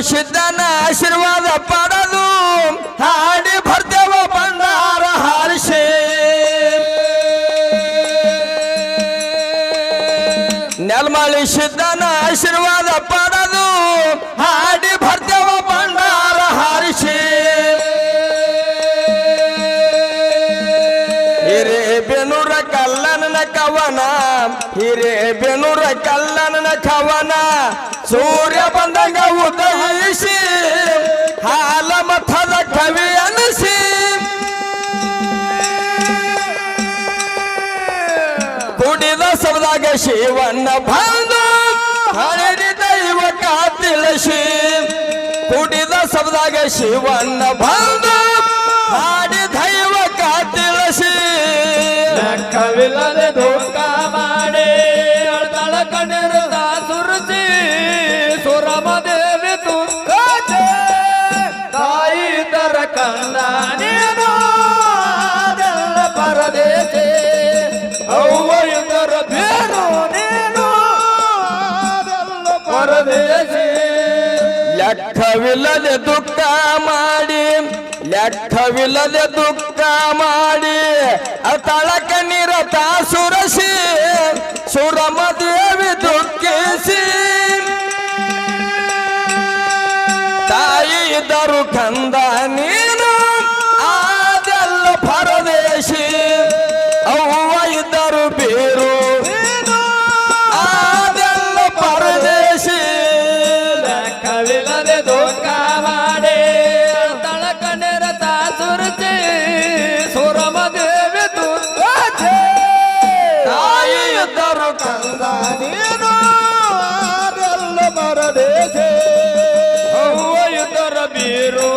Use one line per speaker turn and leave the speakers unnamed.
ಸಿದ್ಧನ ಆಶೀರ್ವಾದ ಪಡೆದು ಹಾಡಿ ಭರ್ತೇವ ಭಂಡಾರ ಹಾರಿಸಿ ನೆಲಮಳಿ ಸಿದ್ಧನ ಆಶೀರ್ವಾದ ಪಡೆದು ಹಾಡಿ ಭರ್ತೇವ ಭಂಡಾರ ಹಾರಿಸಿ ಹಿರೇಬೇನೂರ ಕಲ್ಲನ ಕವನ ಹಿರೇಬೇನೂರ ಕಲ್ಲನ ಕವನ ಸೂರ್ಯ ಬಂದಂಗ ಉದಯಿಸಿ ಹಾಲ ಮಠದ ಕವಿ ಅನಿಸಿ ಕುಡಿದ ಸಬದಾಗ ಶಿವಣ್ಣ ಬಂದು ಹಳದಿ ದೈವ ತಿಳಿಸಿ ಕುಡಿದ ಸಬದಾಗ ಶಿವಣ್ಣ ಬಂದು ಹಾಡಿ ದೈವ ತಿಳಿಸಿ
ಲೆಕ್ಕವಿಲ್ಲದೆ ದುಃಖ ಮಾಡಿ ಅಳ್ತಾಳ ಕಣ್ಣೀರು ಸುರಿಸಿ ಸುರಮದೇವಿ ದುಃಖ ತಾಯಿ ತರ ಕಂದ ನೀನು ಅದೆಲ್ಲ ಪರದೇಶಿ ಅವ್ವ ಇದರ ಬೇರು ನೀನು ಅದೆಲ್ಲ ಪರದೇಶಿ
ಲೆಕ್ಕವಿಲ್ಲದೆ ದುಃಖ ಮಾಡಿ ಲೆಕ್ಕವಿಲ್ಲದೆ ದುಃಖ ಮಾಡಿ ತಳಕ ನಿರತ ಸುರಸಿ ಸುರಮದೇವಿ ದುಃಖಿಸಿ ತಾಯಿ ಇದ್ದರು ಕಂದ ನೀನು ಅದೆಲ್ಲ ಪರದೇಶಿ ಅವ್ವ ಇದ್ದರು ಬೇರು ಅದೆಲ್ಲ ಪರದೇಶಿ
ಲೆಕ್ಕವಿಲ್ಲದೆ ದುಃಖ ಮಾಡಿ ತಳಕ ನಿರತ ಸುರಿಸಿ ಸುರಮದೇವಿ ದುಃಖ
ತಾಯಿ ಇದ್ದರು
ಕಂದ ನೀನು ಅದೆಲ್ಲ ಪರದೇಶಿ ಅವ್ವ ಇದರ ಬೀರು